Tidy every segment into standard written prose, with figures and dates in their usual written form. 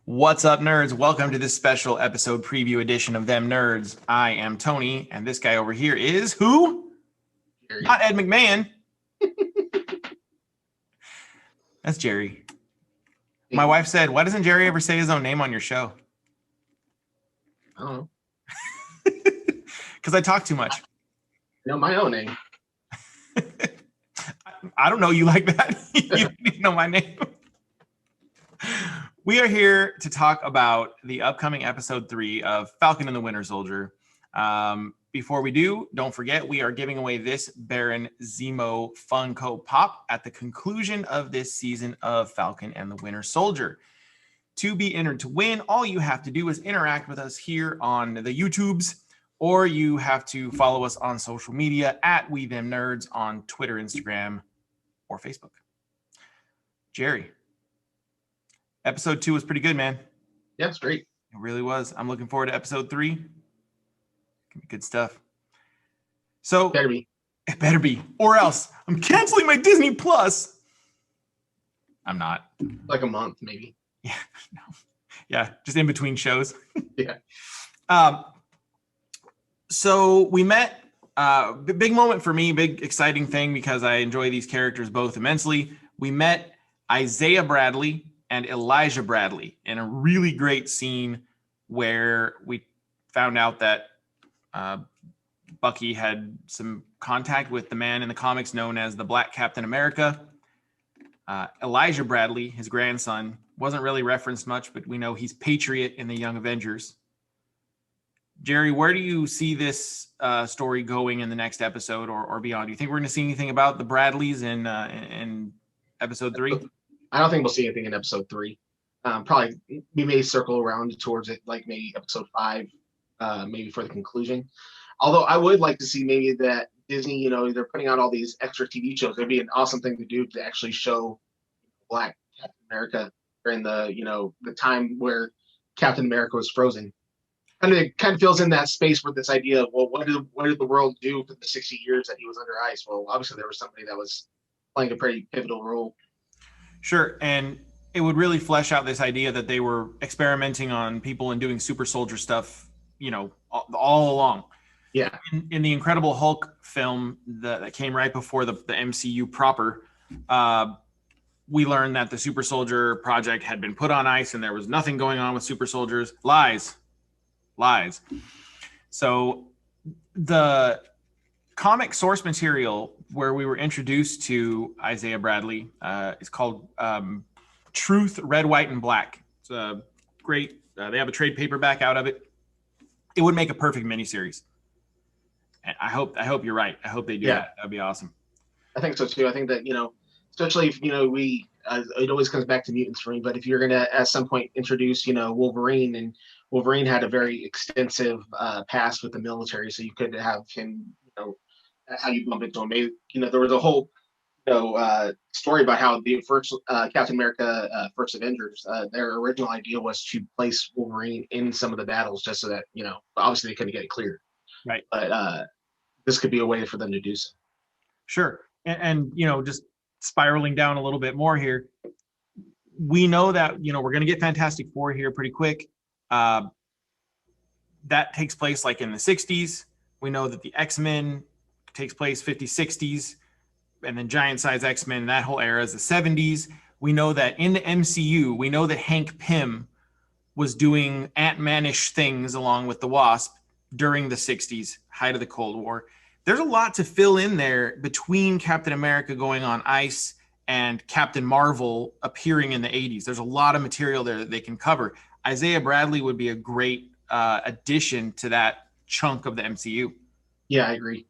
What's up, nerds? Welcome to this special episode preview edition of Them Nerds. I am Tony, and this guy over here is who? Jerry. Not Ed McMahon. That's Jerry. My wife said, why doesn't Jerry ever say his own name on your show? I don't know. Because I talk too much. I know my own name. I don't know you like that. You don't even know my name. We are here to talk about the upcoming episode 3 of Falcon and the Winter Soldier. Before we do, don't forget we are giving away this Baron Zemo Funko Pop at the conclusion of this season of Falcon and the Winter Soldier. To be entered to win, all you have to do is interact with us here on the YouTubes, or you have to follow us on social media at We Them Nerds on Twitter, Instagram, or Facebook. Jerry. Episode 2 was pretty good, man. Yeah, it's great. It really was. I'm looking forward to episode 3. Gonna be good stuff. So Better be. It better be, or else I'm canceling my Disney Plus. I'm not. Like a month, maybe. Yeah, no. Yeah, just in between shows. Yeah. So we met. Big moment for me, big exciting thing because I enjoy these characters both immensely. We met Isaiah Bradley and Elijah Bradley in a really great scene where we found out that Bucky had some contact with the man in the comics known as the Black Captain America. Elijah Bradley, his grandson, wasn't really referenced much, but we know he's Patriot in the Young Avengers. Jerry, where do you see this story going in the next episode or beyond? Do you think we're going to see anything about the Bradleys in episode 3? I don't think we'll see anything in episode 3. Probably we may circle around towards it, like maybe episode 5, maybe for the conclusion. Although I would like to see maybe that Disney, they're putting out all these extra TV shows. It'd be an awesome thing to do to actually show Black Captain America during the time where Captain America was frozen. And it kind of fills in that space with this idea of, well, what did the world do for the 60 years that he was under ice? Well, obviously there was somebody that was playing a pretty pivotal role. Sure, and it would really flesh out this idea that they were experimenting on people and doing super soldier stuff, all along. Yeah. In the Incredible Hulk film that came right before the MCU proper, we learned that the super soldier project had been put on ice and there was nothing going on with super soldiers. Lies. So the comic source material where we were introduced to Isaiah Bradley is called Truth, Red, White, and Black. It's a great, they have a trade paperback out of it. It would make a perfect miniseries. And I hope you're right. I hope they do that. That'd be awesome. I think so too. I think that, especially if, it always comes back to mutants for me, but if you're going to at some point introduce, Wolverine, and Wolverine had a very extensive past with the military. So you could have him, that's how you bump into him. Maybe, there was a whole, story about how the first Captain America, First Avengers, their original idea was to place Wolverine in some of the battles just so that, obviously they couldn't get it cleared. Right. But this could be a way for them to do so. Sure. And just spiraling down a little bit more here, we know that, we're going to get Fantastic Four here pretty quick. That takes place like in the 60s. We know that the X-Men takes place 50s, 60s, and then giant size X-Men, that whole era is the 70s. We know that in the MCU, we know that Hank Pym was doing Ant-Man-ish things along with the Wasp during the 60s, height of the Cold War. There's a lot to fill in there between Captain America going on ice and Captain Marvel appearing in the 80s. There's a lot of material there that they can cover. Isaiah Bradley would be a great addition to that chunk of the MCU. Yeah, I agree.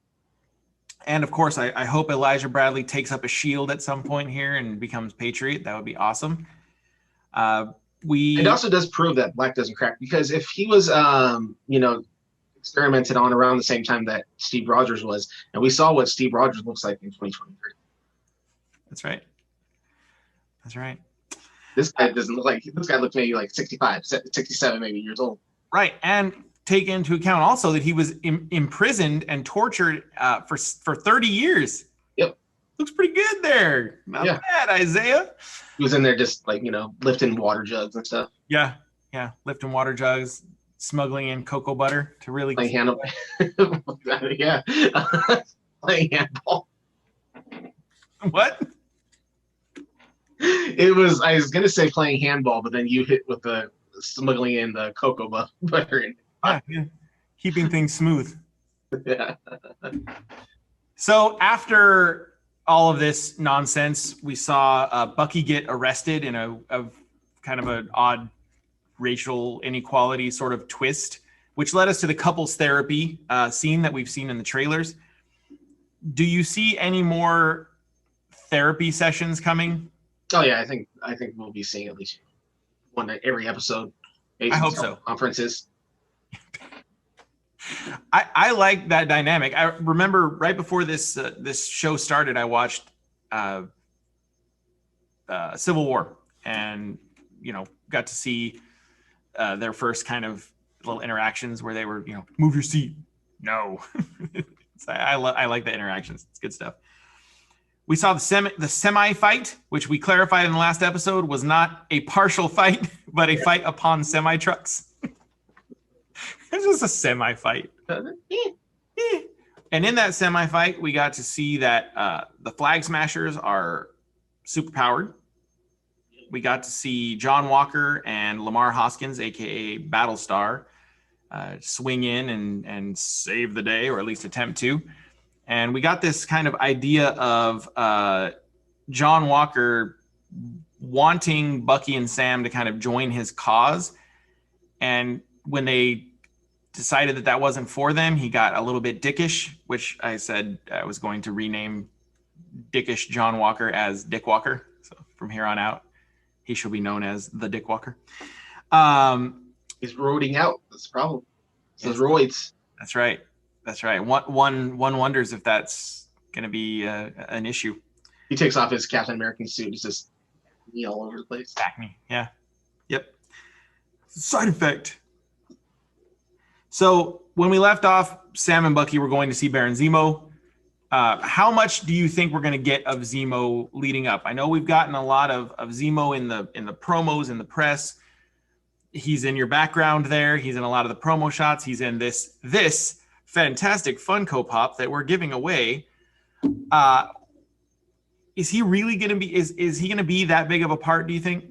And of course, I hope Elijah Bradley takes up a shield at some point here and becomes Patriot. That would be awesome. It also does prove that Black doesn't crack, because if he was, experimented on around the same time that Steve Rogers was, and we saw what Steve Rogers looks like in 2023. That's right. This guy doesn't look like, this guy looks maybe like 65, 67 maybe years old. Right, and take into account also that he was imprisoned and tortured for 30 years. Yep. looks pretty good there. Not Yeah. bad, Isaiah. He was in there just like, lifting water jugs and stuff. Yeah, yeah, lifting water jugs, smuggling in cocoa butter to really Playing handle. Yeah. Playing handball. What? I was going to say playing handball, but then you hit with the smuggling in the cocoa butter. Yeah. Keeping things smooth. Yeah. So after all of this nonsense, we saw Bucky get arrested in a kind of an odd racial inequality sort of twist, which led us to the couples therapy scene that we've seen in the trailers. Do you see any more therapy sessions coming? Oh yeah, I think we'll be seeing at least one every episode. I hope so. Conferences. I like that dynamic. I remember right before this show started, I watched Civil War, and got to see their first kind of little interactions where they were, move your seat. No, I like the interactions. It's good stuff. We saw the semi fight, which we clarified in the last episode was not a partial fight, but a fight upon semi trucks. It's just a semi fight. And in that semi fight, we got to see that the Flag Smashers are super powered. We got to see John Walker and Lamar Hoskins, aka Battlestar, swing in and save the day, or at least attempt to. And we got this kind of idea of John Walker wanting Bucky and Sam to kind of join his cause. And when they decided that wasn't for them, he got a little bit dickish, which I said I was going to rename dickish John Walker as Dick Walker. So from here on out, he shall be known as the Dick Walker. He's roiding out. That's the problem. Those roids. That's right. One wonders if that's going to be an issue. He takes off his Captain American suit. He's just knee all over the place. Acne. Yeah. Yep. Side effect. So when we left off, Sam and Bucky were going to see Baron Zemo. How much do you think we're going to get of Zemo leading up? I know we've gotten a lot of Zemo in the promos, in the press. He's in your background there. He's in a lot of the promo shots. He's in this fantastic Funko Pop that we're giving away. Is he really going to be? Is he going to be that big of a part? Do you think?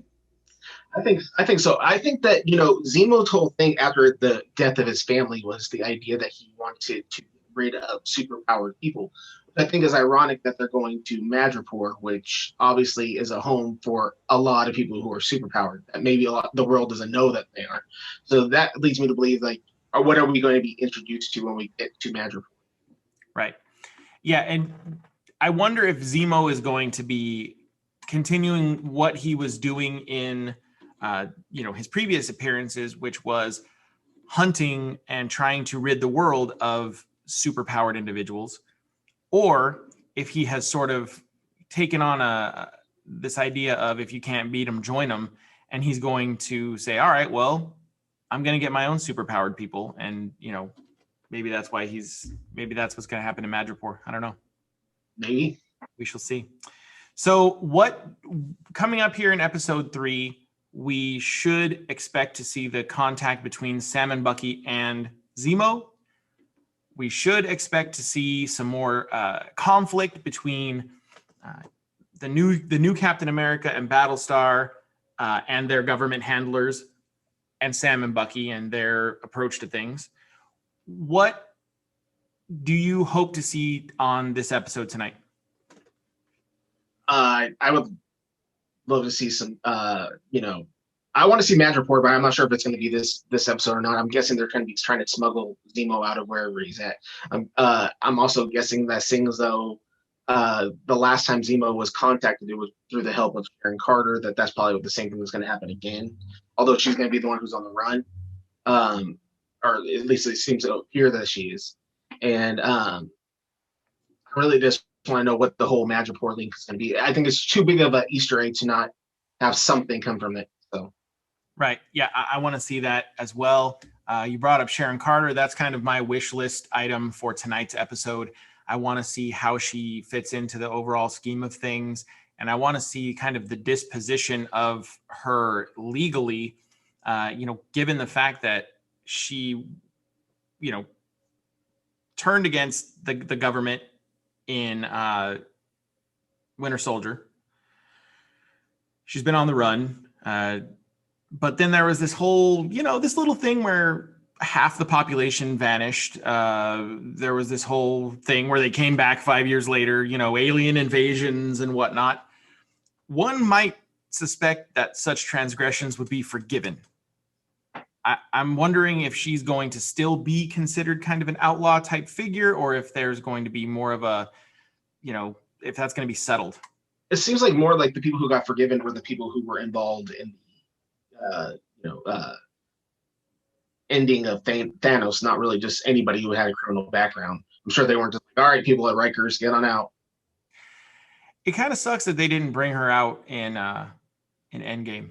I think so. I think that Zemo's whole thing after the death of his family was the idea that he wanted to get rid of superpowered people. I think it's ironic that they're going to Madripoor, which obviously is a home for a lot of people who are superpowered. That maybe the world doesn't know that they are. So that leads me to believe, or what are we going to be introduced to when we get to Madripoor? Right. Yeah, and I wonder if Zemo is going to be continuing what he was doing in, his previous appearances, which was hunting and trying to rid the world of superpowered individuals, or if he has sort of taken on this idea of if you can't beat them, join them, and he's going to say, all right, well, I'm going to get my own superpowered people, and maybe that's what's going to happen in Madripoor. I don't know. Maybe we shall see. So what coming up here in episode 3, we should expect to see the contact between Sam and Bucky and Zemo. We should expect to see some more conflict between the new Captain America and Battlestar and their government handlers, and Sam and Bucky and their approach to things. What do you hope to see on this episode tonight? I would love to see some, I want to see Madripoor, but I'm not sure if it's going to be this episode or not. I'm guessing they're trying to smuggle Zemo out of wherever he's at. I'm also guessing that seeing as though the last time Zemo was contacted, it was through the help of Sharon Carter, that's probably what the same thing was going to happen again. Although she's going to be the one who's on the run, or at least it seems to appear that she is. And I really just want to know what the whole Madripoor link is going to be. I think it's too big of an Easter egg to not have something come from it. So, right, yeah, I want to see that as well. You brought up Sharon Carter. That's kind of my wish list item for tonight's episode. I want to see how she fits into the overall scheme of things. And I want to see kind of the disposition of her legally, given the fact that she, turned against the government in Winter Soldier. She's been on the run. But then there was this whole, this little thing where half the population vanished. There was this whole thing where they came back 5 years later, alien invasions and whatnot. One might suspect that such transgressions would be forgiven. I'm wondering if she's going to still be considered kind of an outlaw type figure, or if there's going to be more of a, if that's going to be settled. It seems like more like the people who got forgiven were the people who were involved in ending of Thanos, not really just anybody who had a criminal background. I'm sure they weren't just like, all right, people at Rikers, get on out. It kind of sucks that they didn't bring her out in Endgame.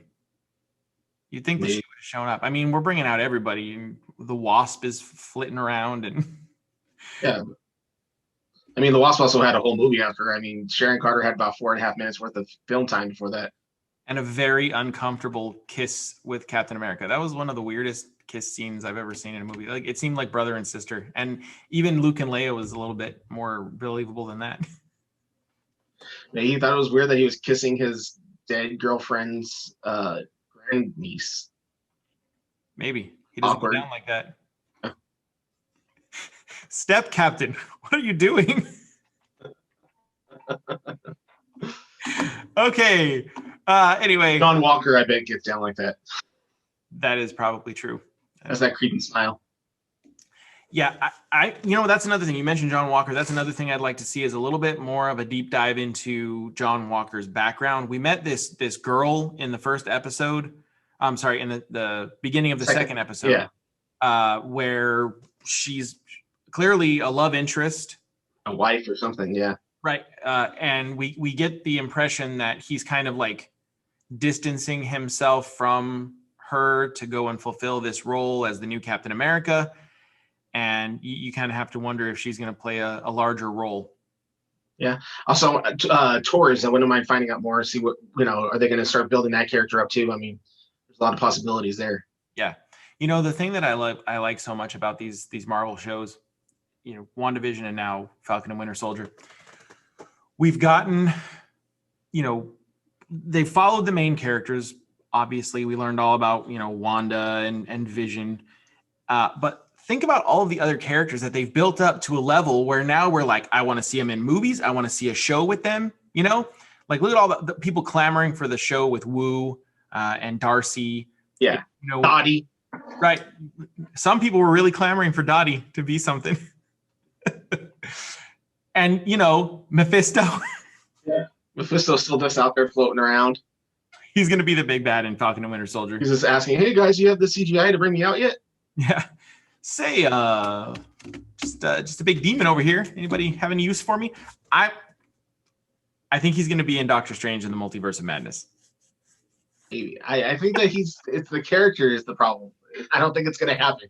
You'd think that she would have shown up. I mean, we're bringing out everybody. The Wasp is flitting around, and yeah. I mean, the Wasp also had a whole movie after her. I mean, Sharon Carter had about 4.5 minutes worth of film time before that. And a very uncomfortable kiss with Captain America. That was one of the weirdest kiss scenes I've ever seen in a movie. Like, it seemed like brother and sister. And even Luke and Leia was a little bit more believable than that. Yeah, he thought it was weird that he was kissing his dead girlfriend's grandniece. Maybe. He doesn't go down like that. Step Captain, what are you doing? Okay. Anyway. John Walker, I bet, gets down like that. That is probably true. That's that creepy smile. Yeah, I that's another thing. You mentioned John Walker. That's another thing I'd like to see is a little bit more of a deep dive into John Walker's background. We met this girl in the first episode. I'm sorry, in the beginning of the second episode. Yeah. Where she's clearly a love interest. A wife or something, yeah. Right. And we get the impression that he's kind of like distancing himself from her to go and fulfill this role as the new Captain America. And you kind of have to wonder if she's going to play a larger role. Yeah. Also, Torres, I wouldn't mind finding out more, see what, are they going to start building that character up too? I mean, there's a lot of possibilities there. Yeah. The thing that I like so much about these Marvel shows, WandaVision and now Falcon and Winter Soldier, we've gotten, they followed the main characters. Obviously, we learned all about, Wanda and Vision. But think about all of the other characters that they've built up to a level where now we're like, I want to see them in movies. I want to see a show with them, Like, look at all the people clamoring for the show with Wu and Darcy. Yeah. Dottie. Right. Some people were really clamoring for Dottie to be something. And, Mephisto. Yeah. Mephisto's still just out there floating around. He's going to be the big bad in Falcon and Winter Soldier. He's just asking, hey, guys, you have the CGI to bring me out yet? Yeah. Say, just a big demon over here. Anybody have any use for me? I think he's going to be in Doctor Strange in the Multiverse of Madness. Maybe. I think that it's the character is the problem. I don't think it's going to happen.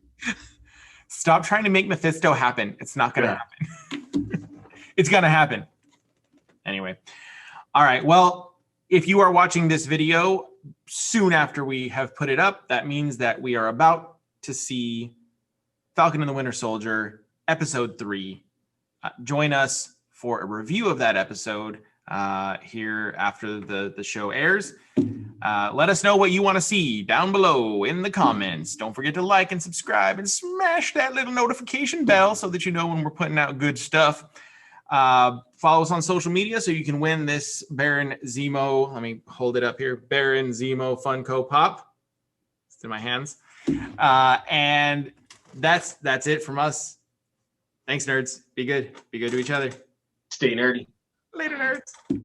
Stop trying to make Mephisto happen. It's not going to happen. It's going to happen. Anyway. All right. Well, if you are watching this video soon after we have put it up, that means that we are about to see Falcon and the Winter Soldier, episode 3. Join us for a review of that episode here after the show airs. Let us know what you want to see down below in the comments. Don't forget to like and subscribe and smash that little notification bell so that you know when we're putting out good stuff. Follow us on social media so you can win this Baron Zemo. Let me hold it up here. Baron Zemo Funko Pop. It's in my hands. And that's it from us. Thanks, nerds. Be good. Be good to each other. Stay nerdy. Later, nerds.